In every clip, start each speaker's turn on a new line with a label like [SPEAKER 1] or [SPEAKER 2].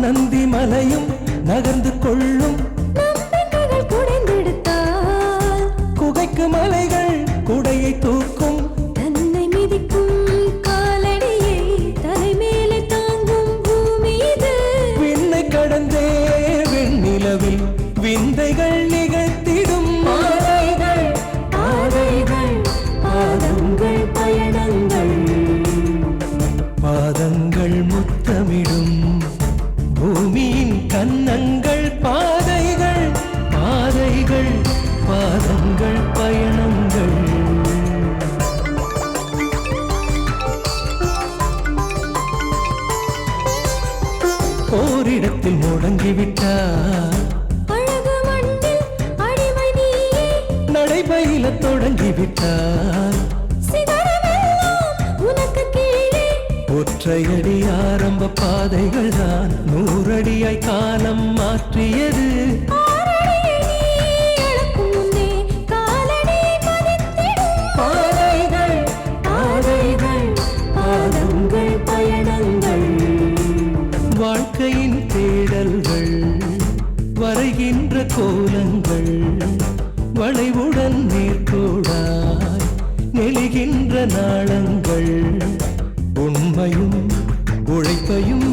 [SPEAKER 1] நந்தி மலையும் நகர்ந்து கொள்ளும்
[SPEAKER 2] நம்பிக்கைகள் குடைந்தெடுத்தால்
[SPEAKER 1] குகைக்கு மலைகள் குடையை தூக்கும்
[SPEAKER 2] தன்னை மிதிக்கும் காலடியை தலைமேலே தாங்கும் பூமி இது
[SPEAKER 1] விண்ணை கடந்தே வெண்ணிலவில் விந்தைகள் நிகழ்த்திடும்
[SPEAKER 2] பாதைகள் பாதைகள் பாதங்கள் பயணங்கள்
[SPEAKER 1] பாதங்கள் முத்தமிடும் பூமியின் கன்னங்கள் பாதைகள் பாதைகள் பாதங்கள் பயணங்கள் ஓரிடத்தில் முடங்கிவிட்டார்
[SPEAKER 2] அழகு மண்ணில் அடிமை நீயே
[SPEAKER 1] நடைபயில தொடங்கிவிட்டார்
[SPEAKER 2] சிகரமெல்லாம் உனக்கு கீழே
[SPEAKER 1] ஒற்றையடி ஆரம்ப பாதைகள் தான் 100 அடியாய் காலம் மாற்றியது
[SPEAKER 2] ஆறடியை நீ அளக்கும் முன்னே காலடியை பதித்திடும்
[SPEAKER 1] பாதைகள்
[SPEAKER 2] பாதைகள் பாதங்கள் பயணங்கள்
[SPEAKER 1] வாழ்க்கையின் தேடல்கள் வரைகின்ற கோலங்கள் வளைவுடன் நேர்கோடாய் நெளிகின்ற நாளங்கள் உண்மையும் உழைப்பையும்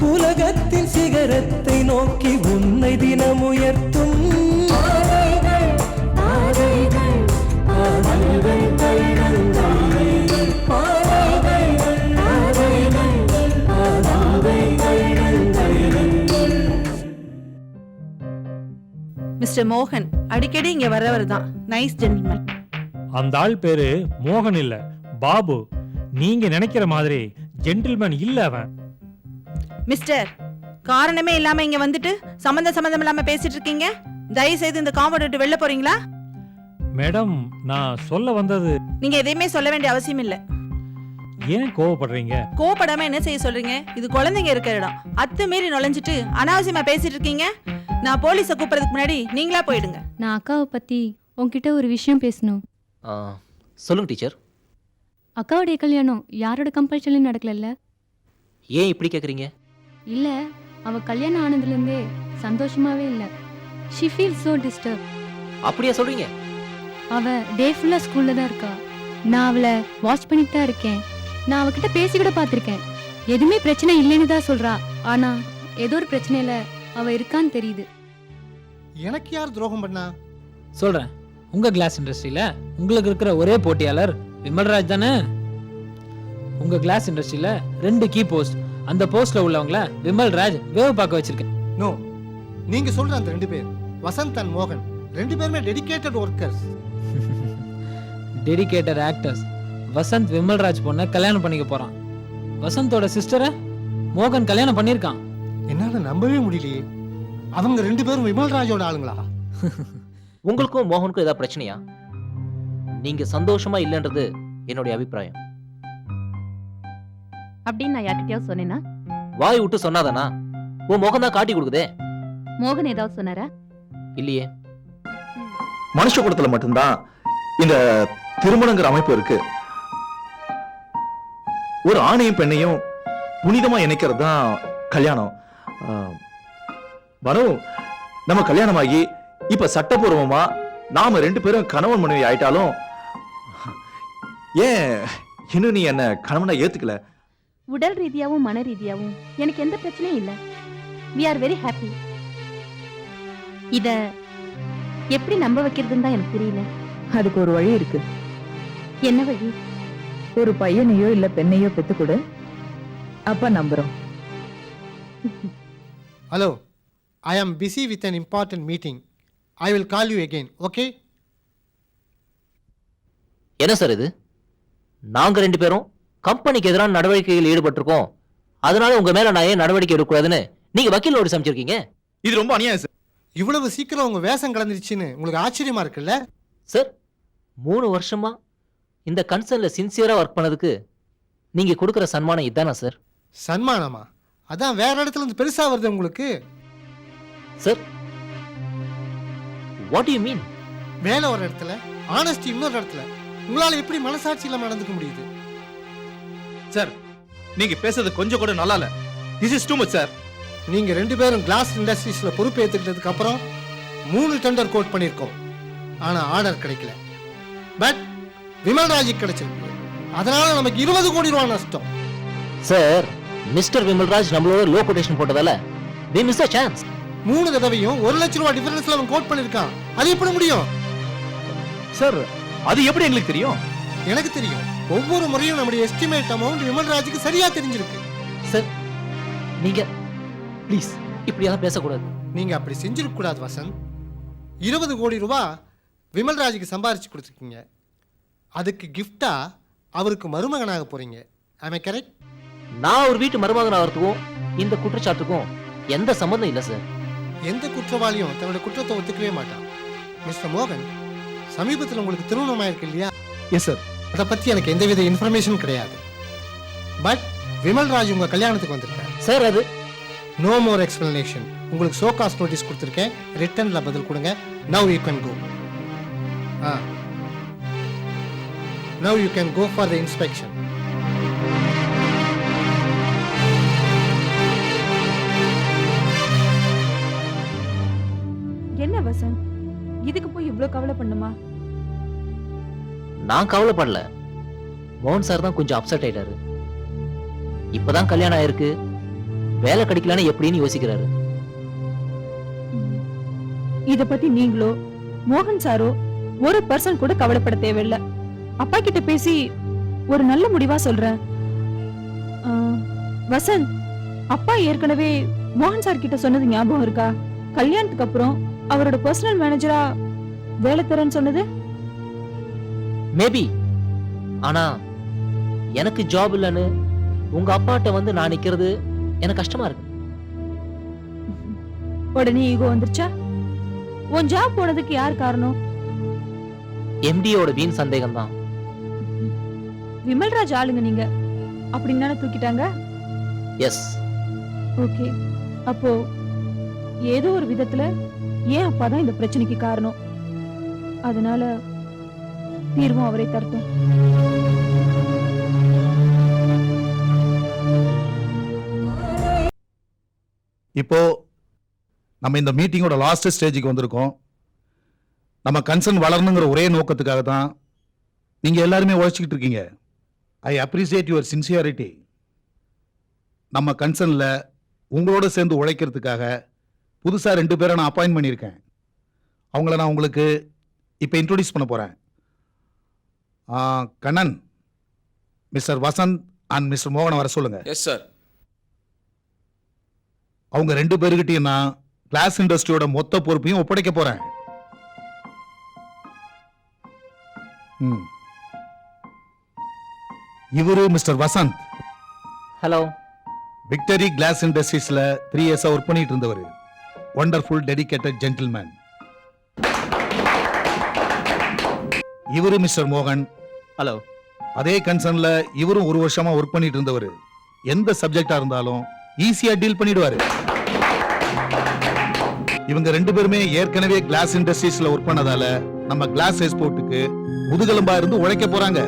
[SPEAKER 1] உலகத்தின் சிகரத்தை நோக்கி உன்னை தினம் உயர்த்தும்
[SPEAKER 2] பாதைகள் பாதைகள் பாதங்கள் பயணங்கள் பாதைகள் பாதைகள் பாதங்கள் பயணங்கள்
[SPEAKER 3] மிஸ்டர் மோகன் அடிக்கடி இங்க வரவர் தான். Nice gentleman.
[SPEAKER 4] அந்த ஆள் பேரு மோகன் இல்ல, பாபு. நீங்க நினைக்கிற மாதிரி ஜென்டில்மேன் இல்ல அவன்.
[SPEAKER 3] மிஸ்டர், காரணமே இல்லாம இங்க வந்துட்டு சம்பந்தம் இல்லாம பேசிட்டு இருக்கீங்க. தயவு செய்து இந்த காம்பவுண்ட் விட்டு வெளில போறீங்களா?
[SPEAKER 4] மேடம், நான் சொல்ல வந்தது.
[SPEAKER 3] நீங்க எதையுமே சொல்ல வேண்டிய அவசியம் இல்ல.
[SPEAKER 4] ஏன் கோவப்படுறீங்க?
[SPEAKER 3] கோவப்படாம என்ன செய்ய சொல்றீங்க? இது குழந்தைங்க இருக்கிற இடம். அத்துமீறி நுழைஞ்சிட்டு அனாவசியமா பேசிட்டு இருக்கீங்க. நான் போலீஸை கூப்பிடுறதுக்கு முன்னாடி நீங்களா போயிடுங்க.
[SPEAKER 5] நான் அக்காவை பற்றி உன்கிட்ட ஒரு விஷயம் பேசணும்.
[SPEAKER 6] சொல்லுங்க டீச்சர்.
[SPEAKER 5] அக்காவுடைய கல்யாணம் யாரோட கம்பல்ஷன்லையும் நடக்கலல்ல?
[SPEAKER 6] ஏன் இப்படி கேட்குறீங்க?
[SPEAKER 5] இல்லை, அவள் கல்யாணம் ஆனதுலேருந்தே சந்தோஷமாகவே இல்லை. She feel so disturb.
[SPEAKER 6] அப்படியா சொல்றீங்க?
[SPEAKER 5] அவள் டே ஃபுல்லாக ஸ்கூலில் தான் இருக்கா. நான் அவளை வாட்ச் பண்ணிட்டு தான் இருக்கேன். நான் அவகிட்ட பேசி கூட பார்த்துருக்கேன். எதுவுமே பிரச்சனை இல்லைன்னு தான் சொல்கிறா. ஆனால் ஏதோ ஒரு பிரச்சனையில் அவள் இருக்கான்னு தெரியுது.
[SPEAKER 7] எனக்கு யார் துரோகம் பண்ணா?
[SPEAKER 8] சொல்றேன். உங்க கிளாஸ் இண்டஸ்ட்ரியில உங்களுக்கு இருக்கிற ஒரே போட்டியாளர் விமல்ராஜ் தானே? உங்க கிளாஸ் இண்டஸ்ட்ரியில 2 கீ போஸ்ட். அந்த போஸ்ட்ல உள்ளவங்கள விமல்ராஜ் வேவு பார்க்க வச்சிருக்கேன்.
[SPEAKER 7] நோ, நீங்க சொல்ற அந்த 2 பேர் வசந்த் அண்ட் மோகன் 2 பேருமே dedicated workers.
[SPEAKER 8] Dedicated actors. Vasanth Vimalraj பொண்ணை கல்யாணம் பண்ணிக்க போறான். வசந்தோட சிஸ்டரை மோகன் கல்யாணம் பண்ணியிருக்கான்.
[SPEAKER 7] என்னால நம்பவே முடியலையே. அவங்க 2 பேரும் விமல்ராஜோட ஆளுங்களா?
[SPEAKER 6] உங்களுக்கும் மோகனுக்கும் ஏதாவது பிரச்சனையா? நீங்க சந்தோஷமா இல்லைன்றது என்னுடைய அபிப்பிராயம்.
[SPEAKER 9] அப்படின்னு நான் யார்கிட்டயாவது சொன்னேன்னா?
[SPEAKER 6] வாய் விட்டு சொன்னாதானா? உன் மோகன் தான் காட்டி கொடுக்குதே.
[SPEAKER 9] மோகன் ஏதாவது சொன்னாரா?
[SPEAKER 6] இல்லையே.
[SPEAKER 10] மனுஷ குலத்துல மட்டும்தான் இந்த திருமணங்கிற அமைப்பு இருக்கு. ஒரு ஆணையும் பெண்ணையும் புனிதமா இணைக்கிறது தான் கல்யாணம். மனு, நம்ம கல்யாணமாகி இப்ப சட்டபூர்வமா நாம 2 பேரும் கணவன் மனைவி ஆயிட்டாலும் ஏன் இன்னும் நீ என்ன கணவனா ஏத்துக்கல?
[SPEAKER 9] உடல் ரீதியாவும் மன ரீதியாவும் எனக்கு எந்த பிரச்சனையும் இல்ல. we are very happy. இத எப்படி நம்ப வைக்கிறதுன்னு தான் எனக்கு புரியல.
[SPEAKER 11] அதுக்கு ஒரு வழி இருக்கு.
[SPEAKER 9] என்ன வழி?
[SPEAKER 11] ஒரு பையனையோ இல்ல பெண்ணையோ பெத்துக்கூட, அப்ப நம்புறோம்.
[SPEAKER 7] Hello, I am busy with an important meeting. I will call you again, okay?
[SPEAKER 6] என்ன சார் இது? நாங்க 2 பேரும் கம்பெனிக்கு எதிரான நடவடிக்கையில் ஈடுபட்டிருக்கோம். அதனால உங்க மேல நான் ஏன் நடவடிக்கை எடுக்கக்கூடாதுன்னு நீங்க வக்கீல் நோட்டீஸ் அமைச்சிருக்கீங்க.
[SPEAKER 10] இது ரொம்ப அநியாயம் சார்.
[SPEAKER 7] இவ்வளவு சீக்கிரம் உங்க வேஷம் கலந்துருச்சுன்னு உங்களுக்கு ஆச்சரியமா இருக்குல்ல?
[SPEAKER 6] சார், 3 வருஷமா இந்த கன்சர்ன்ல சின்சியரா ஒர்க் பண்ணதுக்கு நீங்க கொடுக்கிற சன்மானம் இதானா சார்?
[SPEAKER 7] சன்மானமா? அதான் வேற இடத்துல இருந்து பெருசா வருது உங்களுக்கு.
[SPEAKER 6] Sir, what you mean?
[SPEAKER 7] வேலை ஒரு இடத்துல, ஆனஸ்டி இன்னொரு இடத்துல. உங்களால எப்படி மனசாட்சி இல்லாம நடந்துக்க முடியுது?
[SPEAKER 10] சார், நீங்க பேசுறது கொஞ்சம் கூட நல்லா இல்ல. This is too much sir.
[SPEAKER 7] நீங்க 2 பேரும் கிளாஸ் இண்டஸ்ட்ரீஸ்ல பொறுப்பு ஏத்துக்கிட்டதுக்கு அப்புறம் 3 டெண்டர் கோட் பண்ணியிருக்கோம். ஆனா ஆர்டர் கிடைக்கல. பட் விமல்ராஜுக்கு கிடைச்சிருக்கு. அதனால நமக்கு 20 கோடி ரூபாய் நஷ்டம்.
[SPEAKER 6] சார், மிஸ்டர் விமல்ராஜ் நம்மளோட லோ கொட்டேஷன் போட்டதால we miss a chance.
[SPEAKER 7] 3 தடவையும் 1 லட்சம் ரூபாய் டிஃபரன்ஸ்ல அவன் கோட் பண்ணிருக்கான். அது எப்படி முடியும்?
[SPEAKER 10] சார் அது எப்படி எங்களுக்கு தெரியும்?
[SPEAKER 7] எனக்கு தெரியும். ஒவ்வொரு முறையும் நம்முடைய எஸ்டிமேட் அமௌண்ட் விமல்ராஜுக்கு சரியா தெரிஞ்சிருக்கு.
[SPEAKER 6] சார், நீங்க ப்ளீஸ் இப்படியெல்லாம் பேசக்கூடாது.
[SPEAKER 7] நீங்க அப்படி செஞ்சிருக்க கூடாது வசந்த். 20 கோடி ரூபாய் விமல்ராஜுக்கு சம்பாரிச்சு கொடுத்துருக்கீங்க. அதுக்கு கிஃப்டா அவருக்கு மருமகனாக போறீங்க. am I correct?
[SPEAKER 6] நான் ஒரு வீட்டு மருமகன் ஆகிறதுக்கும் இந்த குற்றச்சாட்டுக்கும் எந்த சம்பந்தம் இல்லை சார்.
[SPEAKER 7] எந்த குற்றவாளியும் தன்னோட குற்றத்தை ஒத்துக்கவே மாட்டான். மிஸ்டர் மோகன், சமீபத்தில் உங்களுக்கு திருமணம் ஆயிருக்கு இல்லையா?
[SPEAKER 10] Yes sir.
[SPEAKER 7] அதை பத்தி எனக்கு எந்தவித இன்ஃபர்மேஷன் கிடையாது. பட் விமல்ராஜ் உங்க கல்யாணத்துக்கு வந்திருக்காரு
[SPEAKER 6] சார். அது
[SPEAKER 7] நோ மோர் எக்ஸ்பிளனேஷன். உங்களுக்கு ஷோ காஸ்ட் நோட்டீஸ் கொடுத்துருக்கேன். ரிட்டர்ன்ல பதில் கொடுங்க. Now you can go. Now you can go for the inspection.
[SPEAKER 9] என்ன வசந்த், இதுக்கு போய் இவ்ளோ கவலை பண்ணுமா?
[SPEAKER 6] நான் கவலைப்படல. மோகன் சார் தான் கொஞ்சம் அப்செட் ஆயிட்டாரு. இப்பதான் கல்யாணம் ஆயிருக்கு, வேலை கிடைக்கலன்னு எப்படின்னு யோசிக்கிறாரு.
[SPEAKER 9] இத பத்தி நீங்களோ மோகன் சாரோ ஒரு பர்சன் கூட கவலைப்பட தேவையில்லை. அப்பா கிட்ட பேசி ஒரு நல்ல முடிவா சொல்றேன். வசந்த், அப்பா ஏற்கனவே மோகன் சார் கிட்ட சொன்னது ஞாபகம் இருக்கா? கல்யாணத்துக்கு அப்புறம் அவரோட பர்சனல் மேனேஜரா வேலை தரேன்னு சொன்னது.
[SPEAKER 6] மேபி. ஆனா எனக்கு ஜாப் இல்லைன்னு உங்க அப்பாட்ட வந்து நான் நிக்கிறது எனக்கு கஷ்டமா இருக்கு.
[SPEAKER 9] உடனே ஈகோ வந்துருச்சா? உன் ஜாப் போனதுக்கு யார் காரணம்?
[SPEAKER 6] எம்டியோட வீண் சந்தேகம் தான்.
[SPEAKER 9] விமல்ராஜ் ஆளுங்க நீங்க அப்படின்னு தூக்கிட்டாங்க.
[SPEAKER 6] எஸ்.
[SPEAKER 9] ஓகே, அப்போ ஏதோ ஒரு விதத்துல ஏன் அப்பாதான் இந்த பிரச்சனைக்கு காரணம். அதனால தீர்வும் அவரை தரட்டும்.
[SPEAKER 12] இப்போ நம்ம இந்த மீட்டிங்கோட லாஸ்ட் ஸ்டேஜுக்கு வந்திருக்கோம். நம்ம கன்சர்ன் வளரணுங்கிற ஒரே நோக்கத்துக்காக தான் நீங்க எல்லாருமே உழைச்சிக்கிட்டு இருக்கீங்க. ஐ அப்ரிசியேட் யுவர் சின்சியாரிட்டி. நம்ம கன்சர்ன்ல உங்களோட சேர்ந்து உழைக்கிறதுக்காக புதுசா 2 பேரை நான் அப்பாயின்ட் பண்ணியிருக்கேன். அவங்கள நான் உங்களுக்கு இப்போ இன்ட்ரோடியூஸ் பண்ண போறேன். Kannan, mister Vasanth and mister மோகனை வர சொல்லுங்க.
[SPEAKER 13] Yes sir.
[SPEAKER 12] அவங்க 2 பேருக்கிட்டையும் நான் கிளாஸ் இண்டஸ்ட்ரியோட மொத்த பொறுப்பையும் ஒப்படைக்க போறேன். இவரு mister Vasanth.
[SPEAKER 6] Hello.
[SPEAKER 12] Victory glass இண்டஸ்ட்ரீஸ்ல 3 இயர்ஸா ஒர்க் பண்ணிட்டு இருந்தவர். Wonderful dedicated gentleman. இவரு மிஸ்டர் மோகன்.
[SPEAKER 10] ஹலோ.
[SPEAKER 12] அதே கன்சர்ன்ல இவரும் 1 வருஷமா ஒர்க் பண்ணிட்டு இருந்தவர். எந்த சப்ஜெக்டா இருந்தாலும் ஈஸியா டீல் பண்ணிடுவாரு. இவங்க 2 பேருமே ஏற்கனவே கிளாஸ் இண்டஸ்ட்ரீஸ்ல ஒர்க் பண்ணதால நம்ம கிளாஸ் எக்ஸ்போர்ட்டுக்கு முதுகெலும்பா இருந்து உழைக்க போறாங்க.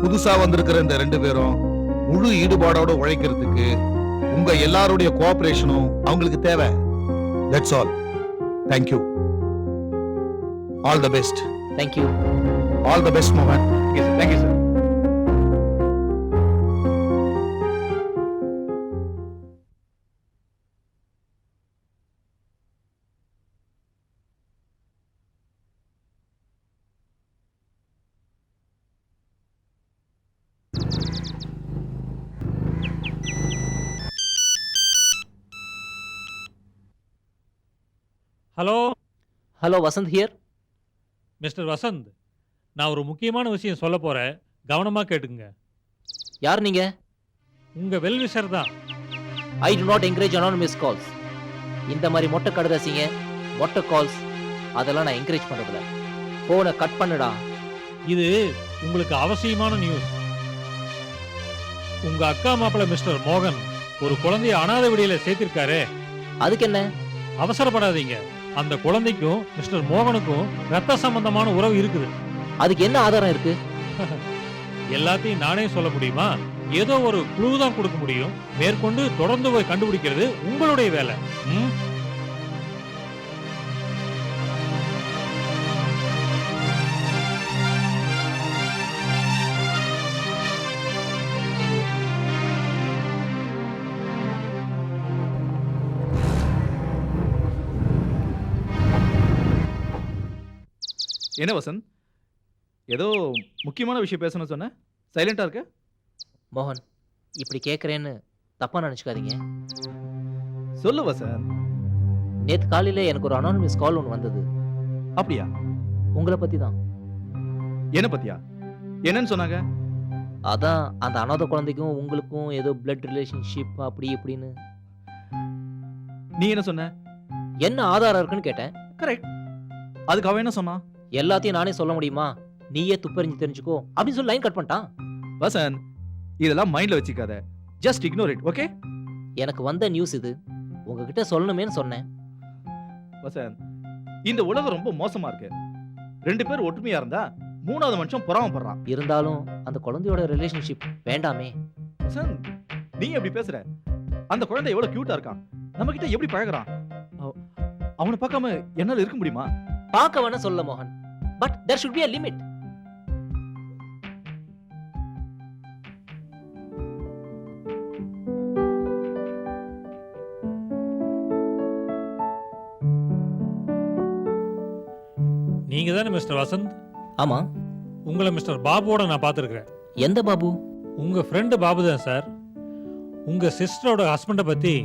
[SPEAKER 12] புதுசா வந்திருக்கிற இந்த 2 பேரும் முழு ஈடுபாடோட உழைக்கிறதுக்கு உங்க எல்லாருடைய கோஆபரேஷனும் அவங்களுக்கு தேவை. That's all. Thank you. All the best.
[SPEAKER 6] Thank you.
[SPEAKER 12] All the best, Mohan.
[SPEAKER 10] Yes, sir. Thank you, sir.
[SPEAKER 4] Hello.
[SPEAKER 6] Hello, Vasanth here.
[SPEAKER 4] Mister Vasanth, நான் ஒரு முக்கியமான விஷயம் சொல்ல போறேன், கவனமா கேட்டுக்குங்க.
[SPEAKER 6] யார் நீங்க?
[SPEAKER 4] உங்க வெல்விஷர் தான்.
[SPEAKER 6] I do not encourage anonymous calls. இந்த மாதிரி மொட்டை கடுதாசிங்க, மொட்டை கால்ஸ் அதெல்லாம் நான் என்கரேஜ் பண்றதில்ல. போனை கட் பண்ணுடா.
[SPEAKER 4] இது உங்களுக்கு அவசியமான நியூஸ். உங்க அக்கா மாப்பிள்ள மிஸ்டர் மோகன் ஒரு குழந்தைய அனாதை விடுதியில சேர்த்திருக்காரு.
[SPEAKER 6] அதுக்கு என்ன?
[SPEAKER 4] அவசரப்படாதீங்க. அந்த குழந்தைக்கும் மிஸ்டர் மோகனுக்கும் ரத்த சம்பந்தமான உறவு இருக்குது.
[SPEAKER 6] அதுக்கு என்ன ஆதாரம் இருக்கு?
[SPEAKER 4] எல்லாத்தையும் நானே சொல்ல முடியுமா? ஏதோ ஒரு க்ளூ தான் கொடுக்க முடியும். மேற்கொண்டு தொடர்ந்து போய் கண்டுபிடிக்கிறது உங்களுடைய வேலை. ம்?
[SPEAKER 10] என்ன வசந்த், ஏதோ முக்கியமான விஷயம் பேசணும்னு சொன்ன, சைலண்டா இருக்க?
[SPEAKER 6] மோகன், இப்படி கேட்குறேன்னு தப்பா நினச்சிக்காதீங்க.
[SPEAKER 10] சொல்லு வசந்த்.
[SPEAKER 6] நேற்று காலையில் எனக்கு ஒரு அனானிமஸ் கால் ஒன்று வந்தது.
[SPEAKER 10] அப்படியா?
[SPEAKER 6] உங்களை பற்றி தான்.
[SPEAKER 10] என்ன பத்தியா? என்னன்னு சொன்னாங்க?
[SPEAKER 6] அதான் அந்த அனாதை குழந்தைக்கும் உங்களுக்கும் ஏதோ பிளட் ரிலேஷன்ஷிப் அப்படி இப்படின்னு.
[SPEAKER 10] நீ என்ன சொன்ன?
[SPEAKER 6] என்ன ஆதாரம் இருக்குன்னு கேட்டேன்.
[SPEAKER 10] கரெக்ட். அதுக்கு அவன் என்ன சொன்னான்?
[SPEAKER 6] எல்லாத்தையும் நானே சொல்ல முடியுமா, நீயே துப்பறிஞ்சு தெரிஞ்சுக்கோ அப்படின்னு சொல்லி லைன் கட் பண்ணிட்டான்.
[SPEAKER 10] வசந்த், இதெல்லாம் மைண்ட்ல வச்சுக்காத. Just ignore it, okay?
[SPEAKER 6] எனக்கு வந்த நியூஸ் இது, உங்ககிட்ட சொல்லணுமேன்னு சொன்னேன்.
[SPEAKER 10] வசந்த், இந்த உலகம் ரொம்ப மோசமா இருக்கு. 2 பேர் ஒற்றுமையா இருந்தா 3வது மனுஷன் பொறாமப்படுறான்.
[SPEAKER 6] இருந்தாலும் அந்த குழந்தையோட ரிலேஷன்ஷிப் வேண்டாமே.
[SPEAKER 10] வசந்த், நீ எப்படி பேசுற? அந்த குழந்தை எவ்வளவு கியூட்டா இருக்கான், நம்ம கிட்ட எப்படி பழகுறான். அவனை பார்க்காம என்னால இருக்க முடியுமா?
[SPEAKER 6] பார்க்க வேணா சொல்ல மோகன், but there should be a limit.
[SPEAKER 4] நீங்க தானே மிஸ்டர் வசந்த்?
[SPEAKER 6] ஆமா.
[SPEAKER 4] உங்களை மிஸ்டர் பாபுவோட நான் பார்த்துருக்கிறேன்.
[SPEAKER 6] எந்த பாபு?
[SPEAKER 4] உங்க ஃப்ரெண்டு பாபு தான் சார். உங்க சிஸ்டரோட ஹஸ்பண்டை பத்தி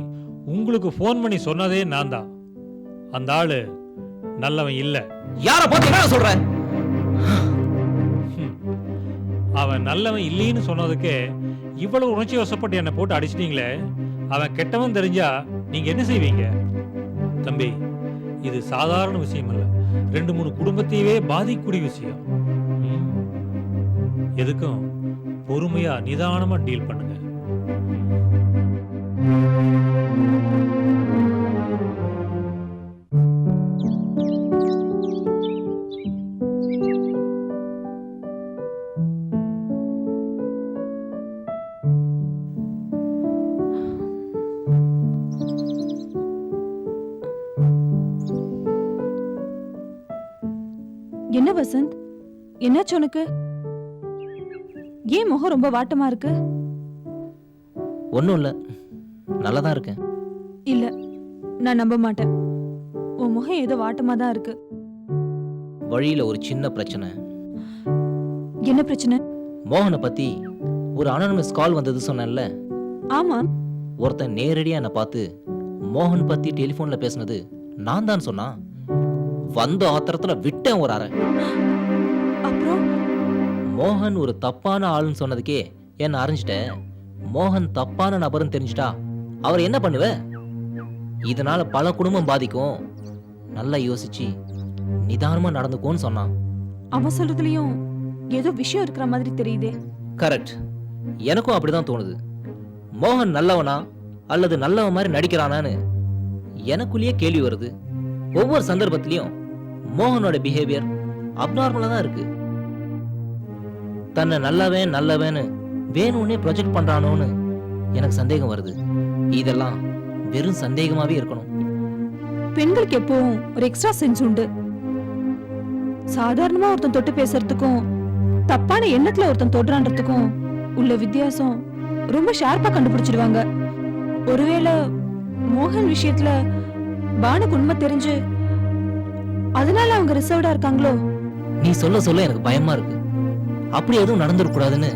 [SPEAKER 4] உங்களுக்கு ஃபோன் பண்ணி சொன்னதே நான் தான். அந்த ஆளு நல்லவன் இல்ல.
[SPEAKER 6] யார பார்த்து என்ன சொல்ற?
[SPEAKER 4] அவன் நல்லவன் இல்லைன்னு சொன்னதுக்கே இவ்வளவு உணர்ச்சி வசப்பட்டு என்னை போட்டு அடிச்சிட்டீங்களே. அவன் கெட்டவன் தெரிஞ்சா நீங்க என்ன செய்வீங்க? தம்பி, இது சாதாரண விஷயம் இல்ல, 2-3 குடும்பத்தையே பாதிக்கக்கூடிய விஷயம். எதுக்கும் பொறுமையா நிதானமா டீல் பண்ணுங்க.
[SPEAKER 3] என்ன வசந்த், என்னாச்சு உனக்கு? ஏன் முகம் ரொம்ப வாட்டமா இருக்கு?
[SPEAKER 6] ஒண்ணும் இல்ல, நல்லாதான் இருக்கேன்.
[SPEAKER 3] இல்ல, நான் நம்ப மாட்டேன். உன் முகம் ஏதோ வாட்டமா தான் இருக்கு.
[SPEAKER 6] வழியில ஒரு சின்ன பிரச்சனை.
[SPEAKER 3] என்ன பிரச்சனை?
[SPEAKER 6] மோகனை பத்தி ஒரு அனானிமஸ் கால் வந்தது சொன்னேன்ல.
[SPEAKER 3] ஆமா.
[SPEAKER 6] ஒருத்தன் நேரடியா என்னை பார்த்து மோகன் பத்தி டெலிபோன்ல பேசினது நான் தான் சொன்னான். வந்த ஆத்திரத்துல விட்டேன் ஒரு அறை.
[SPEAKER 3] அப்புறம்
[SPEAKER 6] மோகன் ஒரு தப்பான ஆளுன்னு சொன்னதுக்கே என்ன அறிஞ்சிட்டேன். மோகன் தப்பான நபர்னு தெரிஞ்சிட்டா அவர் என்ன பண்ணுவ? இதனால பல குடும்பம் பாதிக்கும், நல்லா யோசிச்சு நிதானமா நடந்துக்கோன்னு சொன்னான்.
[SPEAKER 3] அவன் சொல்றதுலயும் ஏதோ விஷயம் இருக்கிற மாதிரி தெரியுதே.
[SPEAKER 6] கரெக்ட், எனக்கும் அப்படிதான் தோணுது. மோகன் நல்லவனா அல்லது நல்லவன் மாதிரி நடிக்கிறானான்னு எனக்குள்ளேயே கேள்வி வருது. ஒவ்வொரு சந்தர்ப்பத்திலையும் மோகனோட பிஹேவியர் அப்நார்மலா தான் இருக்கு. தன்னை நல்லவன் நல்லவன்னு வேணும்னே ப்ரொஜெக்ட் பண்றானோன்னு எனக்கு சந்தேகம் வருது. இதெல்லாம் வெறும் சந்தேகமாவே இருக்கணும்.
[SPEAKER 3] பெண்களுக்கு எப்பவும் ஒரு எக்ஸ்ட்ரா சென்ஸ் உண்டு. சாதாரணமா ஒருத்தன் தொட்டு பேசுறதுக்கும் தப்பான எண்ணத்துல ஒருத்தன் தொடுறான்றதுக்கும் உள்ள வித்தியாசம் ரொம்ப ஷார்ப்பா கண்டுபிடிச்சிடுவாங்க. ஒருவேளை மோகன் விஷயத்துல பானுக்கு உண்மை தெரிஞ்சு அதனால அவங்க ரிசர்வ்டா இருக்காங்களோ?
[SPEAKER 6] நீ சொல்ல சொல்ல எனக்கு பயமா இருக்கு. அப்படி எதுவும் நடந்துடக்கூடாதுன்னு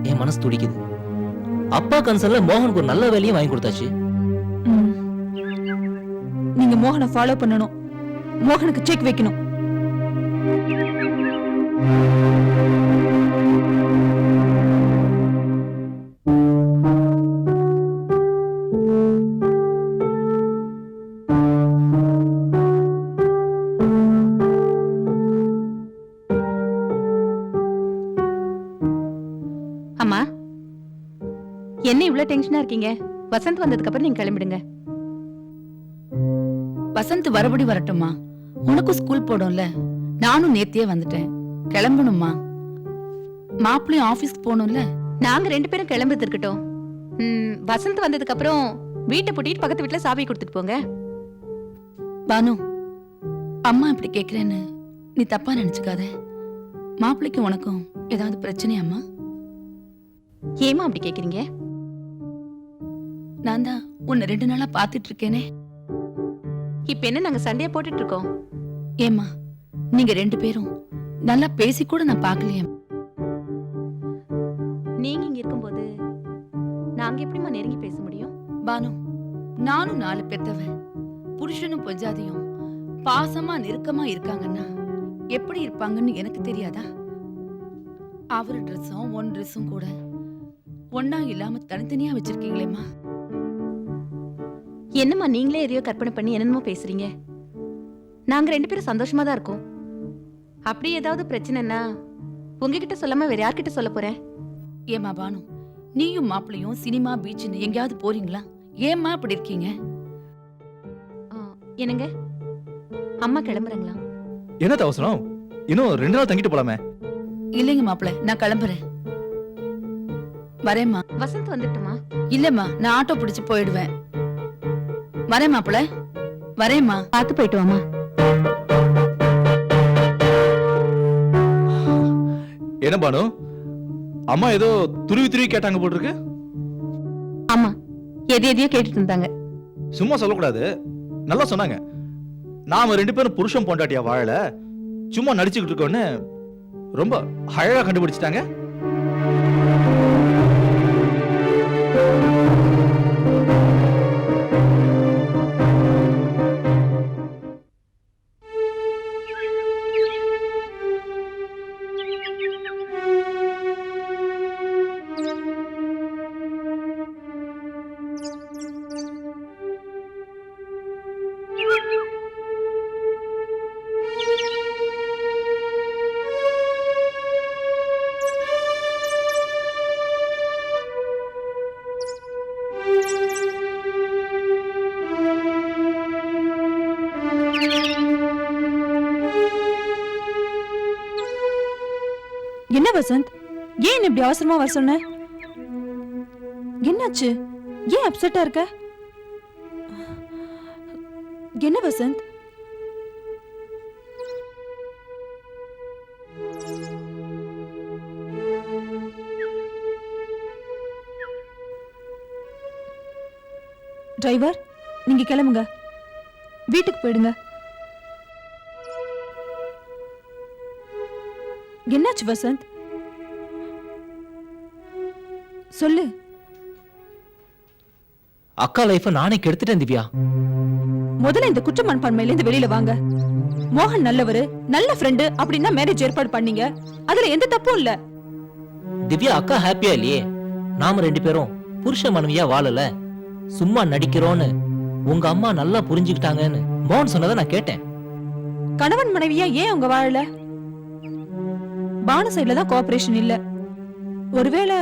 [SPEAKER 6] என் மனசு துடிக்குது. அப்பா கன்சர்ன்ல மோகனுக்கு ஒரு நல்ல வேலையும் வாங்கி கொடுத்தாச்சு.
[SPEAKER 3] நீங்க மோகனை ஃபாலோ பண்ணணும், மோகனுக்கு செக் வைக்கணும்.
[SPEAKER 9] அம்மா, என்ன இவ்ளோ டென்ஷனா இருக்கீங்க? வசந்த் வந்ததுக்கு அப்புறம் நீங்க கிளம்பிடுங்க.
[SPEAKER 13] வசந்த் வரபடி வரட்டும்மா, உனக்கும் ஸ்கூல் போடும்ல. நானும் நேத்தியே வந்துட்டேன், கிளம்பணும்மா. மாப்பிள்ளையும் ஆபீஸ்க்கு போகணும்ல.
[SPEAKER 9] நாங்க 2 பேரும் கிளம்புறது இருக்கட்டும். வசந்த் வந்ததுக்கு அப்புறம் வீட்டை பூட்டிட்டு பக்கத்து வீட்டுல சாவி கொடுத்துட்டு போங்க.
[SPEAKER 13] பானு, அம்மா இப்படி கேக்குறேன்னு நீ தப்பா நினைச்சுக்காத. மாப்பிள்ளைக்கு உனக்கும் ஏதாவது பிரச்சனையாம்மா?
[SPEAKER 9] ஏமா அப்படி கேக்குறீங்க?
[SPEAKER 13] நான் தான் உன்னை 2 நாளா பாத்துட்டு இருக்கேனே.
[SPEAKER 9] இப்ப என்ன நாங்க சண்டையா போட்டுட்டு இருக்கோம்?
[SPEAKER 13] ஏம்மா, நீங்க 2 பேரும் நல்லா பேசி கூட நான் பாக்கலையே.
[SPEAKER 9] நீங்க இங்க இருக்கும்போது நாங்க எப்படிமா நெருங்கி பேச முடியும்?
[SPEAKER 13] பானு, நானும் 4 பெத்தவ, புருஷனும் பொஞ்சாதியும் பாசமா நெருக்கமா இருக்காங்கன்னா எப்படி இருப்பாங்கன்னு எனக்கு தெரியாதா? அவரு ட்ரெஸ்ஸும் உன் ட்ரெஸ்ஸும் கூட ஒன்னா இல்லாம தனித்தனியா வச்சிருக்கீங்களேம்மா.
[SPEAKER 9] என்னம்மா நீங்களே எதையோ கற்பனை பண்ணி என்னென்னமோ பேசுறீங்க. நாங்க 2 பேரும் சந்தோஷமா தான் இருக்கோம். அப்படி ஏதாவது பிரச்சனைன்னா உங்ககிட்ட சொல்லாம வேற யார்கிட்ட சொல்ல போறேன்?
[SPEAKER 13] ஏமா பானு, நீயும் மாப்பிளையும் சினிமா பீச்னு எங்கேயாவது போறீங்களா? ஏம்மா அப்படி இருக்கீங்க?
[SPEAKER 9] என்னங்க, அம்மா கிளம்புறாங்களா?
[SPEAKER 10] என்ன அவசரம்? இன்னும் 2 நாள் தங்கிட்டு போலாமே.
[SPEAKER 13] இல்லைங்க மாப்பிள, நான் கிளம்புறேன். வரேம்மா.
[SPEAKER 9] வசந்த் வந்துட்டுமா?
[SPEAKER 13] இல்லம்மா, நான் ஆட்டோ பிடிச்சு போயிடுவேன். வரேன் மாப்பிள, வரேம்மா.
[SPEAKER 9] பார்த்து போயிட்டு வாமா.
[SPEAKER 10] என்ன பானு, அம்மா ஏதோ துருவி துருவி கேட்டாங்க போட்டிருக்கு.
[SPEAKER 9] ஆமா, எதையோ கேட்டுட்டு இருந்தாங்க.
[SPEAKER 10] சும்மா சொல்லக்கூடாது, நல்லா சொன்னாங்க. நாம 2 பேரும் புருஷன் பொண்டாட்டியா வாழல, சும்மா நடிச்சுக்கிட்டு இருக்கோன்னு ரொம்ப அழகா கண்டுபிடிச்சிட்டாங்க.
[SPEAKER 3] என்ன வசந்த், ஏன் இப்படி அவசரமா வர சொன்ன? என்னாச்சு? ஏன் அப்செட்டா இருக்க? என்ன வசந்த்? டிரைவர், நீங்க கிளம்புங்க, வீட்டுக்கு போயிடுங்க. என்னாச்சு வசந்த்? சொல்லு.
[SPEAKER 6] அக்கா லைஃப நானே கெடுத்துட்டேன் திவ்யா.
[SPEAKER 3] முதல்ல இந்த குற்ற மனப்பான்மையில இருந்து வெளியில வாங்க. மோகன் நல்லவரு, நல்ல ஃப்ரெண்டு அப்படின்னா மேரேஜ் ஏற்பாடு பண்ணீங்க. அதுல எந்த தப்பும் இல்ல.
[SPEAKER 6] திவ்யா, அக்கா ஹாப்பியா இல்லையே? நாம 2 பேரும் புருஷ மனைவியா வாழல, சும்மா நடிக்கிறோன்னு உங்க அம்மா நல்லா புரிஞ்சுக்கிட்டாங்கன்னு மோகன் சொன்னதை நான் கேட்டேன்.
[SPEAKER 3] கணவன் மனைவியா ஏன் அவங்க வாழல? பானு சைடுல தான் கோஆபரேஷன் இல்ல. ஒருவேளை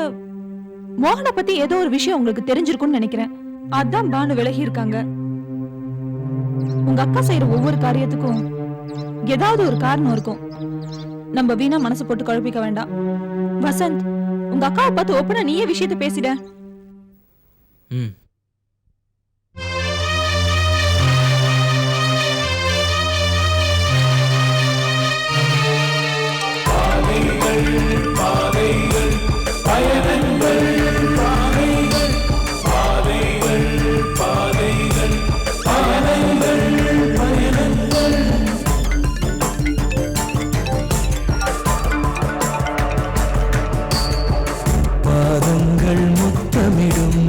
[SPEAKER 3] மோகனை பத்தி ஏதோ ஒரு விஷயம் உங்களுக்கு தெரிஞ்சிருக்கும்னு நினைக்கிறேன். அதான் பானு விலகி இருக்காங்க. உங்க அக்கா செய்யற ஒவ்வொரு காரியத்துக்கும் ஏதாவது ஒரு காரணம் இருக்கும். நம்ம வீணா மனசு போட்டு குழப்பிக்க வேண்டாம். வசந்த், உங்க அக்காவை பார்த்து ஓப்பனா நீயே விஷயத்தை பேசிட.
[SPEAKER 1] பாதங்கள் முத்தமிடும்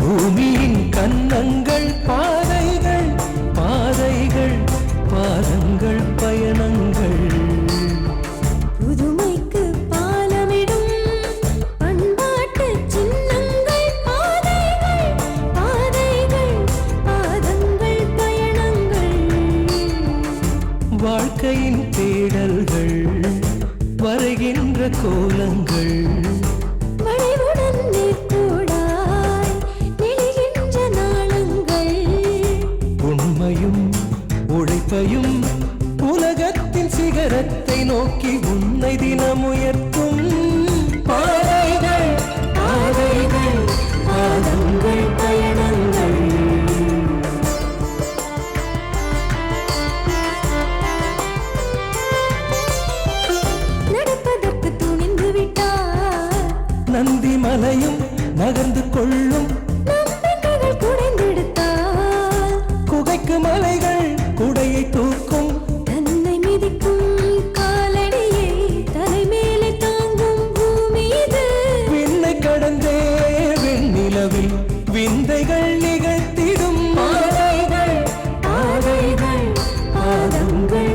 [SPEAKER 1] பூமியின் கன்னங்கள், பாதைகள் பாதைகள் பாதங்கள் பயணங்கள்.
[SPEAKER 2] புதுமைக்கு பாலமிடும் பண்பாட்டு சின்னங்கள், பாதைகள் பாதைகள் பாதங்கள் பயணங்கள்.
[SPEAKER 1] வாழ்க்கையின் தேடல்கள், வரைகின்ற கோலங்கள்,
[SPEAKER 2] வளைவுடன் நேர்கோடாய் நெளிகின்ற நாளங்கள்.
[SPEAKER 1] உண்மையும் உழைப்பையும் உலகத்தின் சிகரத்தை நோக்கி உன்னை தினம் உயர்த்தும் பாதைகள் கொள்ளும்
[SPEAKER 2] நம்பிக்கைகள் குடைந்தெடுத்தால்
[SPEAKER 1] குகைக்கு மலைகள் குடையை தூக்கும்
[SPEAKER 2] தன்னை மிதிக்கும் காலடியை தலைமேலே தாங்கும் பூமி இது.
[SPEAKER 1] விண்ணை கடந்தே வெண்ணிலவில் விந்தைகள் நிகழ்த்திடும்
[SPEAKER 2] பாதைகள் பாதைகள் பாதங்கள்